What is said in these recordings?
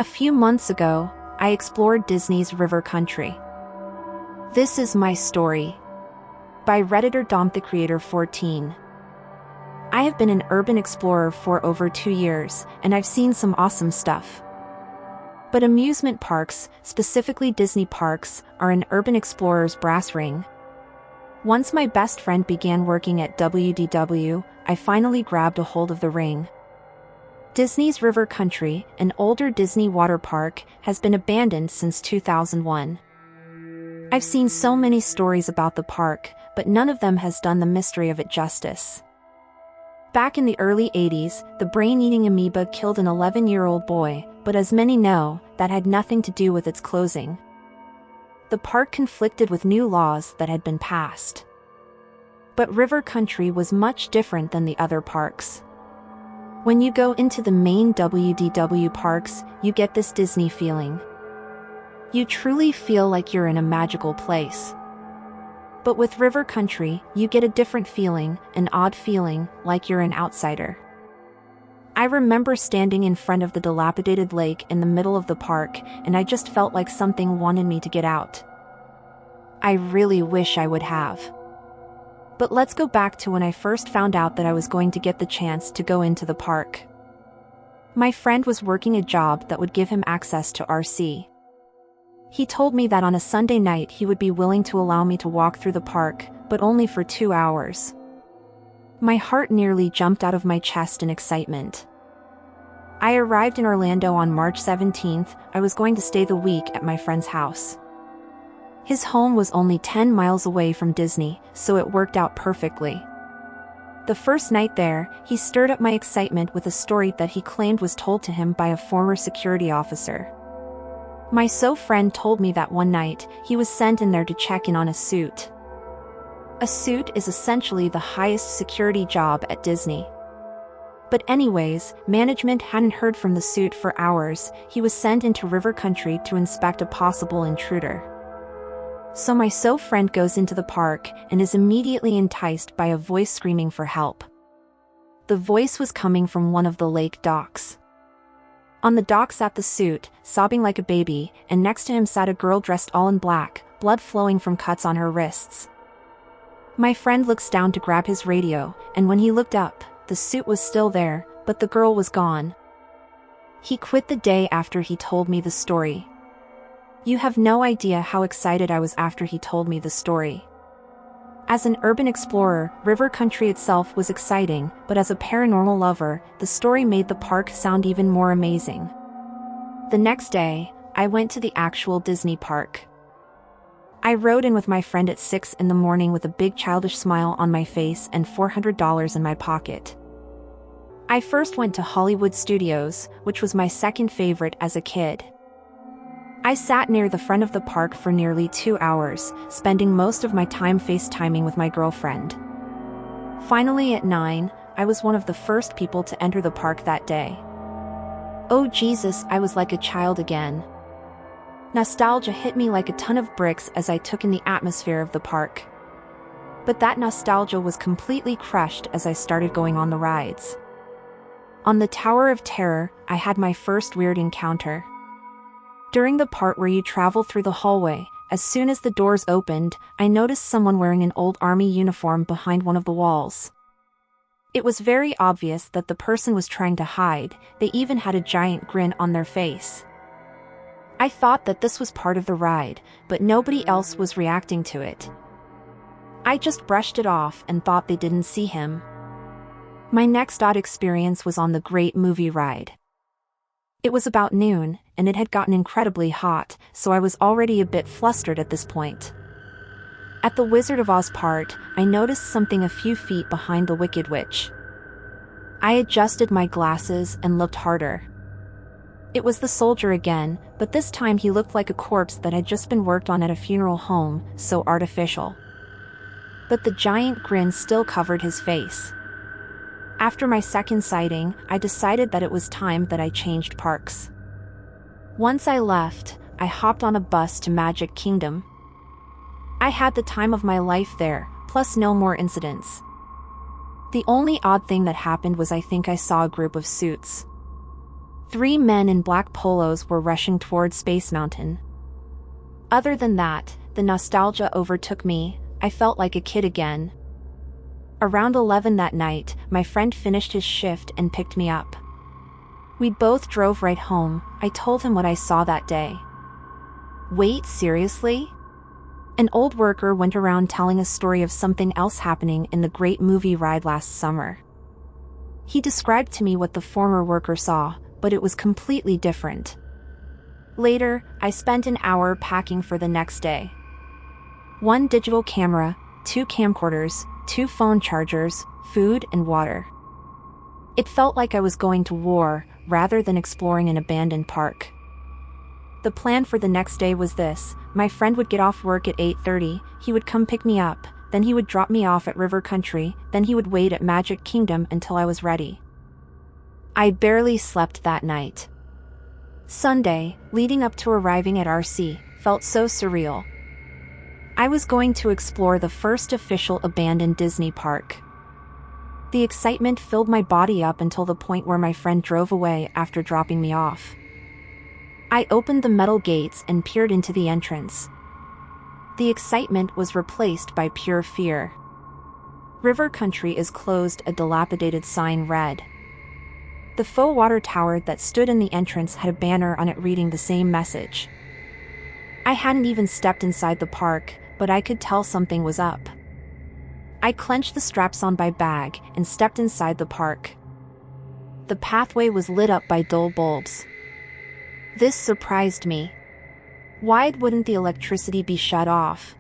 A few months ago, I explored Disney's River Country. This is my story. By Redditor Dom the Creator 14. I have been an urban explorer for over 2 years, and I've seen some awesome stuff. But amusement parks, specifically Disney parks, are an urban explorer's brass ring. Once my best friend began working at WDW, I finally grabbed a hold of the ring. Disney's River Country, an older Disney water park, has been abandoned since 2001. I've seen so many stories about the park, but none of them has done the mystery of it justice. Back in the early 80s, the brain-eating amoeba killed an 11-year-old boy, but as many know, that had nothing to do with its closing. The park conflicted with new laws that had been passed. But River Country was much different than the other parks. When you go into the main WDW parks, you get this Disney feeling. You truly feel like you're in a magical place. But with River Country, you get a different feeling, an odd feeling, like you're an outsider. I remember standing in front of the dilapidated lake in the middle of the park, and I just felt like something wanted me to get out. I really wish I would have. But let's go back to when I first found out that I was going to get the chance to go into the park. My friend was working a job that would give him access to RC. He told me that on a Sunday night he would be willing to allow me to walk through the park, but only for 2 hours. My heart nearly jumped out of my chest in excitement. I arrived in Orlando on March 17th. I was going to stay the week at my friend's house. His home was only 10 miles away from Disney, so it worked out perfectly. The first night there, he stirred up my excitement with a story that he claimed was told to him by a former security officer. My friend told me that one night, he was sent in there to check in on a suit. A suit is essentially the highest security job at Disney. But anyways, management hadn't heard from the suit for hours. He was sent into River Country to inspect a possible intruder. So my friend goes into the park and is immediately enticed by a voice screaming for help. The voice was coming from one of the lake docks. On the dock sat the suit, sobbing like a baby, and next to him sat a girl dressed all in black, blood flowing from cuts on her wrists. My friend looks down to grab his radio, and when he looked up, the suit was still there, but the girl was gone. He quit the day after he told me the story. You have no idea how excited I was after he told me the story. As an urban explorer, River Country itself was exciting, but as a paranormal lover, the story made the park sound even more amazing. The next day, I went to the actual Disney park. I rode in with my friend at 6 in the morning with a big childish smile on my face and $400 in my pocket. I first went to Hollywood Studios, which was my second favorite as a kid. I sat near the front of the park for nearly 2 hours, spending most of my time FaceTiming with my girlfriend. Finally at 9, I was one of the first people to enter the park that day. Oh Jesus, I was like a child again. Nostalgia hit me like a ton of bricks as I took in the atmosphere of the park. But that nostalgia was completely crushed as I started going on the rides. On the Tower of Terror, I had my first weird encounter. During the part where you travel through the hallway, as soon as the doors opened, I noticed someone wearing an old army uniform behind one of the walls. It was very obvious that the person was trying to hide. They even had a giant grin on their face. I thought that this was part of the ride, but nobody else was reacting to it. I just brushed it off and thought they didn't see him. My next odd experience was on the Great Movie Ride. It was about noon, and it had gotten incredibly hot, so I was already a bit flustered at this point. At the Wizard of Oz part, I noticed something a few feet behind the Wicked Witch. I adjusted my glasses and looked harder. It was the soldier again, but this time he looked like a corpse that had just been worked on at a funeral home, so artificial. But the giant grin still covered his face. After my second sighting, I decided that it was time that I changed parks. Once I left, I hopped on a bus to Magic Kingdom. I had the time of my life there, plus no more incidents. The only odd thing that happened was I think I saw a group of suits. Three men in black polos were rushing toward Space Mountain. Other than that, the nostalgia overtook me. I felt like a kid again. Around 11 that night, my friend finished his shift and picked me up. We both drove right home. I told him what I saw that day. Wait, seriously? An old worker went around telling a story of something else happening in the great movie ride last summer. He described to me what the former worker saw, but it was completely different. Later, I spent an hour packing for the next day. 1 digital camera, 2 camcorders, 2 phone chargers, food and water. It felt like I was going to war, rather than exploring an abandoned park. The plan for the next day was this: my friend would get off work at 8:30, he would come pick me up, then he would drop me off at River Country, then he would wait at Magic Kingdom until I was ready. I barely slept that night. Sunday, leading up to arriving at RC, felt so surreal. I was going to explore the first official abandoned Disney park. The excitement filled my body up until the point where my friend drove away after dropping me off. I opened the metal gates and peered into the entrance. The excitement was replaced by pure fear. River Country is closed, a dilapidated sign read. The faux water tower that stood in the entrance had a banner on it reading the same message. I hadn't even stepped inside the park, but I could tell something was up. I clenched the straps on my bag and stepped inside the park. The pathway was lit up by dull bulbs. This surprised me. Why wouldn't the electricity be shut off?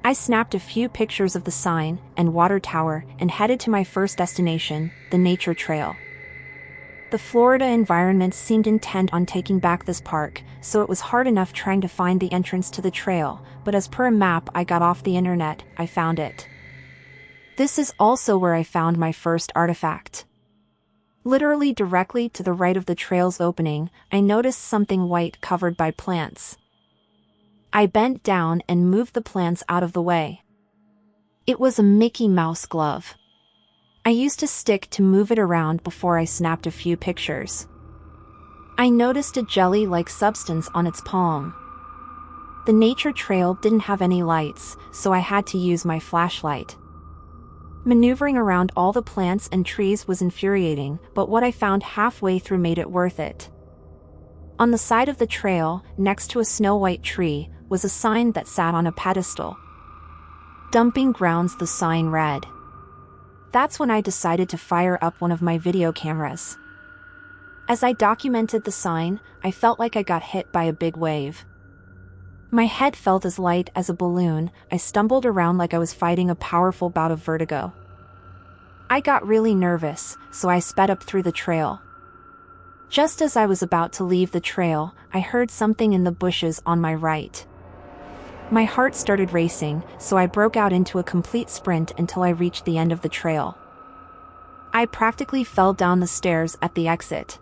I snapped a few pictures of the sign and water tower and headed to my first destination, the nature trail. The Florida environment seemed intent on taking back this park, so it was hard enough trying to find the entrance to the trail, but as per a map I got off the internet, I found it. This is also where I found my first artifact. Literally directly to the right of the trail's opening, I noticed something white covered by plants. I bent down and moved the plants out of the way. It was a Mickey Mouse glove. I used a stick to move it around before I snapped a few pictures. I noticed a jelly-like substance on its palm. The nature trail didn't have any lights, so I had to use my flashlight. Maneuvering around all the plants and trees was infuriating, but what I found halfway through made it worth it. On the side of the trail, next to a snow-white tree, was a sign that sat on a pedestal. Dumping grounds, the sign read. That's when I decided to fire up one of my video cameras. As I documented the sign, I felt like I got hit by a big wave. My head felt as light as a balloon. I stumbled around like I was fighting a powerful bout of vertigo. I got really nervous, so I sped up through the trail. Just as I was about to leave the trail, I heard something in the bushes on my right. My heart started racing, so I broke out into a complete sprint until I reached the end of the trail. I practically fell down the stairs at the exit.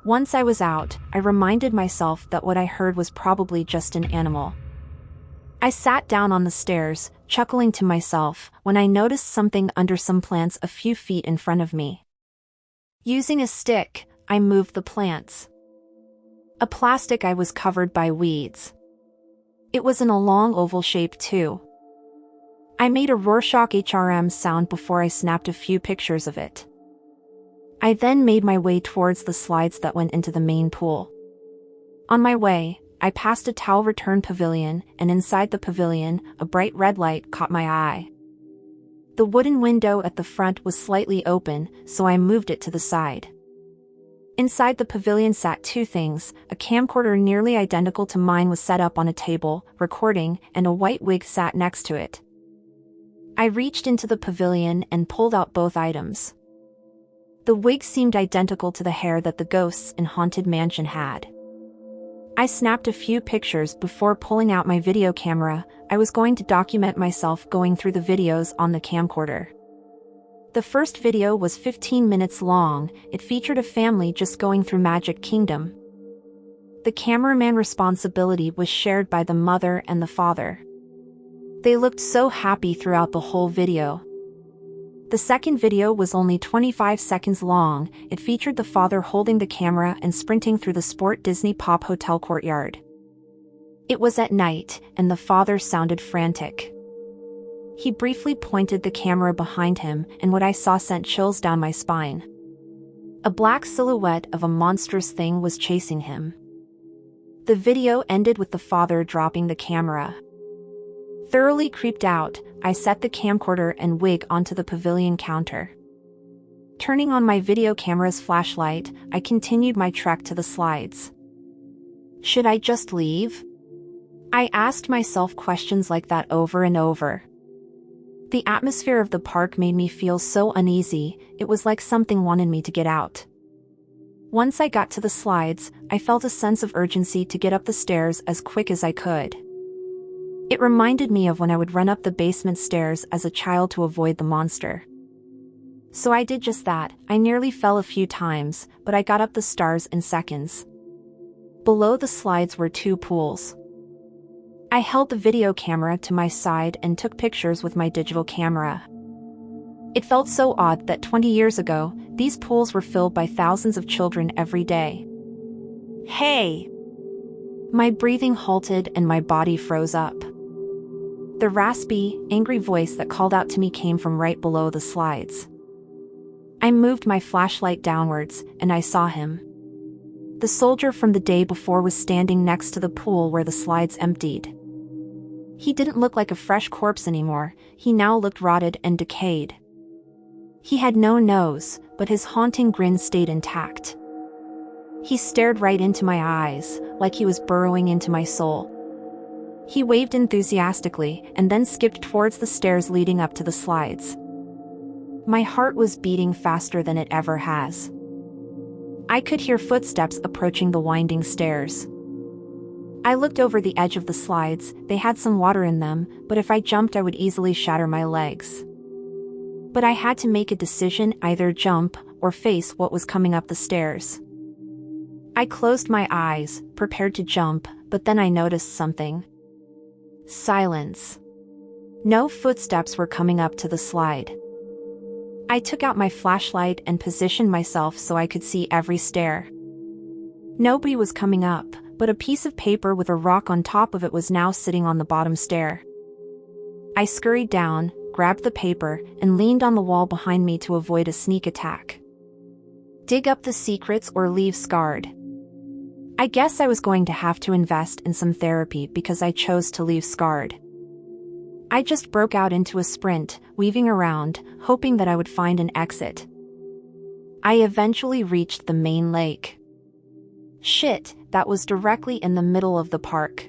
Once I was out, I reminded myself that what I heard was probably just an animal. I sat down on the stairs, chuckling to myself, when I noticed something under some plants a few feet in front of me. Using a stick, I moved the plants. A plastic eye was covered by weeds. It was in a long oval shape too. I made a Rorschach HRM sound before I snapped a few pictures of it. I then made my way towards the slides that went into the main pool. On my way, I passed a towel return pavilion, and inside the pavilion, a bright red light caught my eye. The wooden window at the front was slightly open, so I moved it to the side. Inside the pavilion sat 2 things: a camcorder nearly identical to mine was set up on a table, recording, and a white wig sat next to it. I reached into the pavilion and pulled out both items. The wig seemed identical to the hair that the ghosts in Haunted Mansion had. I snapped a few pictures before pulling out my video camera. I was going to document myself going through the videos on the camcorder. The first video was 15 minutes long. It featured a family just going through Magic Kingdom. The cameraman responsibility was shared by the mother and the father. They looked so happy throughout the whole video. The second video was only 25 seconds long. It featured the father holding the camera and sprinting through the Sport Disney Pop Hotel courtyard. It was at night, and the father sounded frantic. He briefly pointed the camera behind him, and what I saw sent chills down my spine. A black silhouette of a monstrous thing was chasing him. The video ended with the father dropping the camera. Thoroughly creeped out, I set the camcorder and wig onto the pavilion counter. Turning on my video camera's flashlight, I continued my trek to the slides. Should I just leave? I asked myself questions like that over and over. The atmosphere of the park made me feel so uneasy, it was like something wanted me to get out. Once I got to the slides, I felt a sense of urgency to get up the stairs as quick as I could. It reminded me of when I would run up the basement stairs as a child to avoid the monster. So I did just that. I nearly fell a few times, but I got up the stairs in seconds. Below the slides were 2 pools. I held the video camera to my side and took pictures with my digital camera. It felt so odd that 20 years ago, these pools were filled by thousands of children every day. Hey! My breathing halted and my body froze up. The raspy, angry voice that called out to me came from right below the slides. I moved my flashlight downwards, and I saw him. The soldier from the day before was standing next to the pool where the slides emptied. He didn't look like a fresh corpse anymore, he now looked rotted and decayed. He had no nose, but his haunting grin stayed intact. He stared right into my eyes, like he was burrowing into my soul. He waved enthusiastically and then skipped towards the stairs leading up to the slides. My heart was beating faster than it ever has. I could hear footsteps approaching the winding stairs. I looked over the edge of the slides. They had some water in them, but if I jumped I would easily shatter my legs. But I had to make a decision, either jump or face what was coming up the stairs. I closed my eyes, prepared to jump, but then I noticed something. Silence. No footsteps were coming up to the slide. I took out my flashlight and positioned myself so I could see every stair. Nobody was coming up, but a piece of paper with a rock on top of it was now sitting on the bottom stair. I scurried down, grabbed the paper, and leaned on the wall behind me to avoid a sneak attack. Dig up the secrets or leave scarred. I guess I was going to have to invest in some therapy because I chose to leave scarred. I just broke out into a sprint, weaving around, hoping that I would find an exit. I eventually reached the main lake. Shit, that was directly in the middle of the park.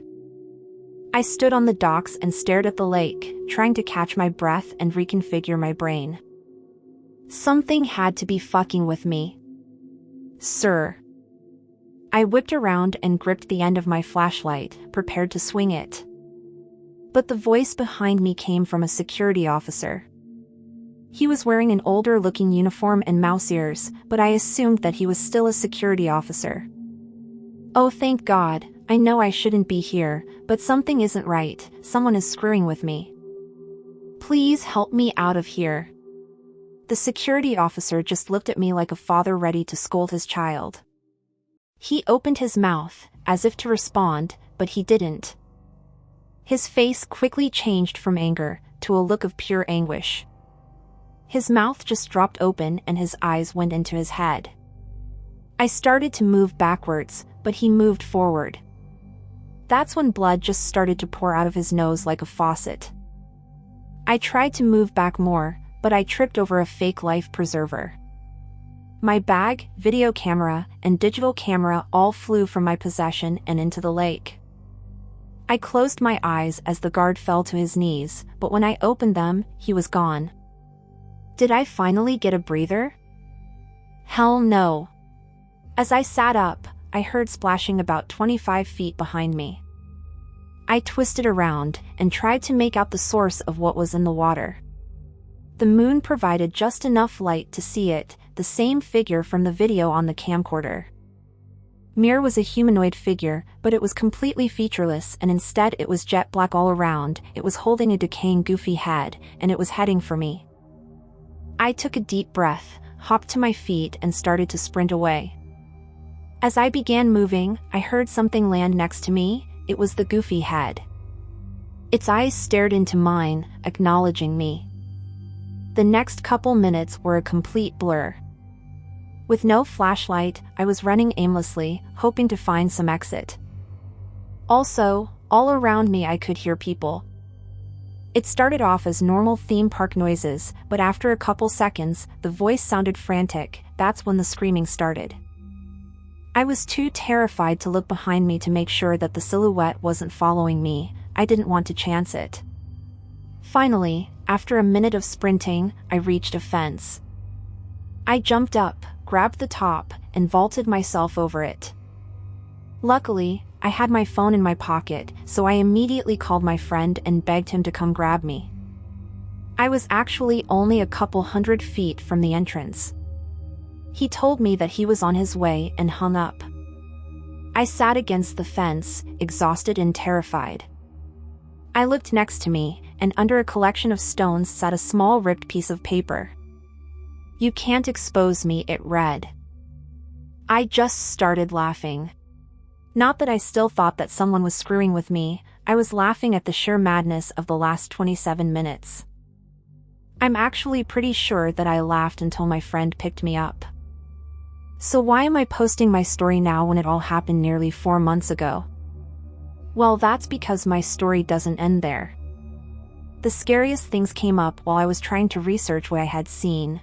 I stood on the docks and stared at the lake, trying to catch my breath and reconfigure my brain. Something had to be fucking with me. Sir. I whipped around and gripped the end of my flashlight, prepared to swing it. But the voice behind me came from a security officer. He was wearing an older-looking uniform and mouse ears, but I assumed that he was still a security officer. Oh, thank God, I know I shouldn't be here, but something isn't right, someone is screwing with me. Please help me out of here. The security officer just looked at me like a father ready to scold his child. He opened his mouth, as if to respond, but he didn't. His face quickly changed from anger to a look of pure anguish. His mouth just dropped open and his eyes went into his head. I started to move backwards, but he moved forward. That's when blood just started to pour out of his nose like a faucet. I tried to move back more, but I tripped over a fake life preserver. My bag, video camera, and digital camera all flew from my possession and into the lake. I closed my eyes as the guard fell to his knees, but when I opened them, he was gone. Did I finally get a breather? Hell no. As I sat up, I heard splashing about 25 feet behind me. I twisted around and tried to make out the source of what was in the water. The moon provided just enough light to see it, the same figure from the video on the camcorder. Mir was a humanoid figure, but it was completely featureless and instead it was jet black all around, it was holding a decaying goofy head, and it was heading for me. I took a deep breath, hopped to my feet, and started to sprint away. As I began moving, I heard something land next to me. It was the goofy head. Its eyes stared into mine, acknowledging me. The next couple minutes were a complete blur. With no flashlight, I was running aimlessly, hoping to find some exit. Also, all around me I could hear people. It started off as normal theme park noises, but after a couple seconds, the voice sounded frantic. That's when the screaming started. I was too terrified to look behind me to make sure that the silhouette wasn't following me. I didn't want to chance it. Finally, after a minute of sprinting, I reached a fence. I jumped up, grabbed the top, and vaulted myself over it. Luckily, I had my phone in my pocket, so I immediately called my friend and begged him to come grab me. I was actually only a couple hundred feet from the entrance. He told me that he was on his way and hung up. I sat against the fence, exhausted and terrified. I looked next to me, and under a collection of stones sat a small ripped piece of paper. "You can't expose me," it read. I just started laughing. Not that I still thought that someone was screwing with me, I was laughing at the sheer madness of the last 27 minutes. I'm actually pretty sure that I laughed until my friend picked me up. So why am I posting my story now when it all happened nearly 4 months ago? Well, that's because my story doesn't end there. The scariest things came up while I was trying to research what I had seen.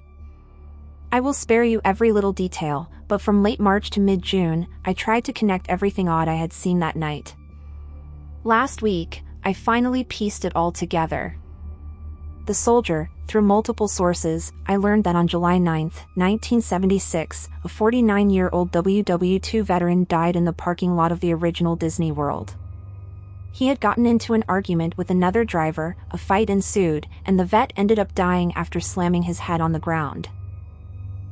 I will spare you every little detail, but from late March to mid-June, I tried to connect everything odd I had seen that night. Last week, I finally pieced it all together. The soldier, through multiple sources, I learned that on July 9, 1976, a 49-year-old WW2 veteran died in the parking lot of the original Disney World. He had gotten into an argument with another driver, a fight ensued, and the vet ended up dying after slamming his head on the ground.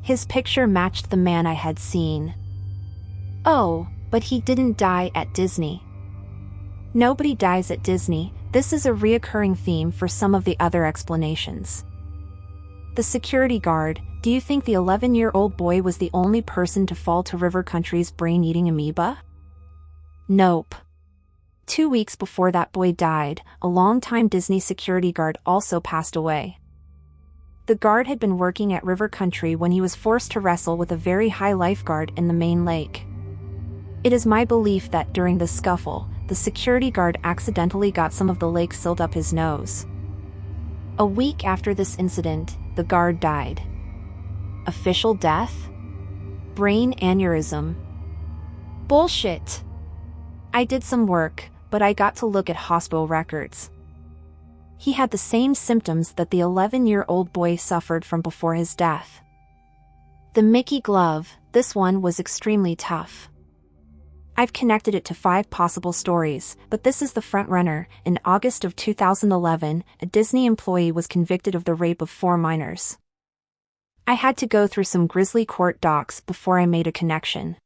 His picture matched the man I had seen. Oh, but he didn't die at Disney. Nobody dies at Disney. This is a reoccurring theme for some of the other explanations. The security guard. Do you think the 11-year-old boy was the only person to fall to River Country's brain-eating amoeba? Nope. 2 weeks before that boy died, a longtime Disney security guard also passed away. The guard had been working at River Country when he was forced to wrestle with a very high lifeguard in the main lake. It is my belief that during the scuffle, the security guard accidentally got some of the lake silt up his nose. A week after this incident, the guard died. Official death? Brain aneurysm. Bullshit! I did some work, but I got to look at hospital records. He had the same symptoms that the 11-year-old boy suffered from before his death. The Mickey glove, this one was extremely tough. I've connected it to 5 possible stories, but this is the frontrunner. In August of 2011, a Disney employee was convicted of the rape of 4 minors. I had to go through some grisly court docs before I made a connection.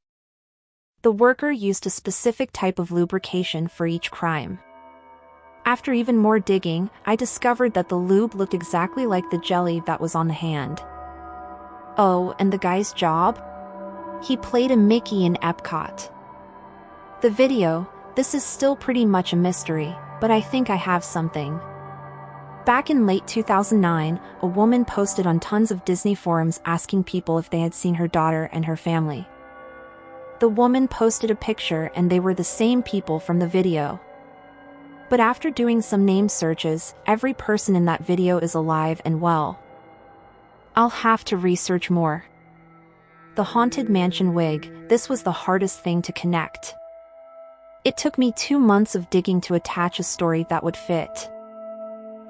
The worker used a specific type of lubrication for each crime. After even more digging, I discovered that the lube looked exactly like the jelly that was on the hand. Oh, and the guy's job? He played a Mickey in Epcot. The video, this is still pretty much a mystery, but I think I have something. Back in late 2009, a woman posted on tons of Disney forums asking people if they had seen her daughter and her family. The woman posted a picture and they were the same people from the video. But after doing some name searches, every person in that video is alive and well. I'll have to research more. The Haunted Mansion wig, this was the hardest thing to connect. It took me 2 months of digging to attach a story that would fit.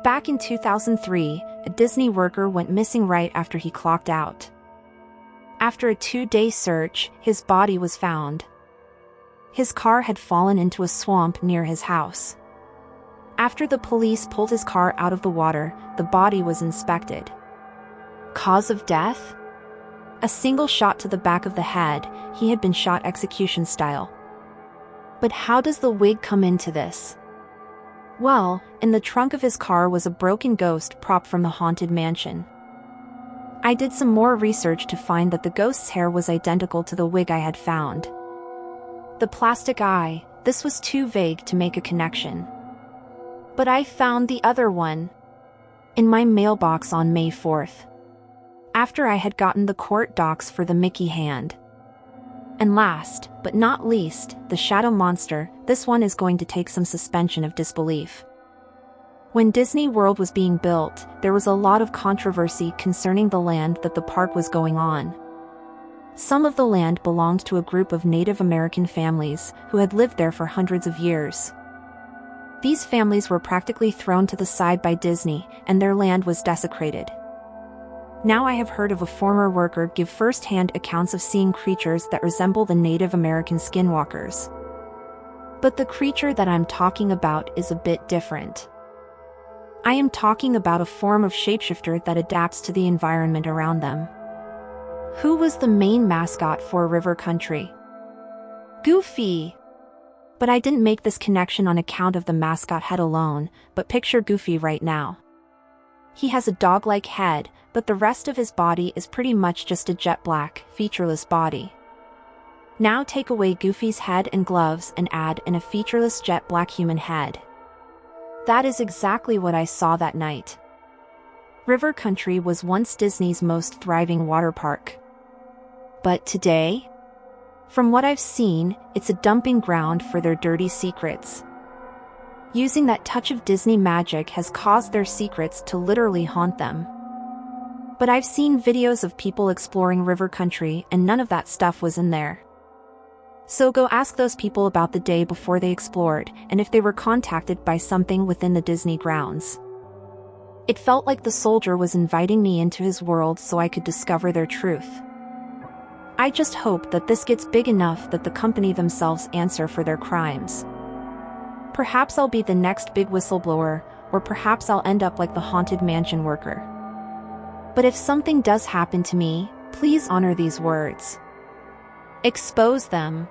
Back in 2003, a Disney worker went missing right after he clocked out. After a 2-day search, his body was found. His car had fallen into a swamp near his house. After the police pulled his car out of the water, the body was inspected. Cause of death? A single shot to the back of the head. He had been shot execution style. But how does the wig come into this? Well, in the trunk of his car was a broken ghost prop from the Haunted Mansion. I did some more research to find that the ghost's hair was identical to the wig I had found. The plastic eye, this was too vague to make a connection. But I found the other one in my mailbox on May 4th, after I had gotten the court docs for the Mickey hand. And last, but not least, the shadow monster. This one is going to take some suspension of disbelief. When Disney World was being built, there was a lot of controversy concerning the land that the park was going on. Some of the land belonged to a group of Native American families who had lived there for hundreds of years. These families were practically thrown to the side by Disney, and their land was desecrated. Now I have heard of a former worker give first-hand accounts of seeing creatures that resemble the Native American skinwalkers. But the creature that I'm talking about is a bit different. I am talking about a form of shapeshifter that adapts to the environment around them. Who was the main mascot for River Country? Goofy! But I didn't make this connection on account of the mascot head alone, but picture Goofy right now. He has a dog-like head, but the rest of his body is pretty much just a jet black, featureless body. Now take away Goofy's head and gloves and add in a featureless jet black human head. That is exactly what I saw that night. River Country was once Disney's most thriving water park. But today? From what I've seen, it's a dumping ground for their dirty secrets. Using that touch of Disney magic has caused their secrets to literally haunt them. But I've seen videos of people exploring River Country and none of that stuff was in there. So go ask those people about the day before they explored and if they were contacted by something within the Disney grounds. It felt like the soldier was inviting me into his world so I could discover their truth. I just hope that this gets big enough that the company themselves answer for their crimes. Perhaps I'll be the next big whistleblower, or perhaps I'll end up like the Haunted Mansion worker. But if something does happen to me, please honor these words. Expose them.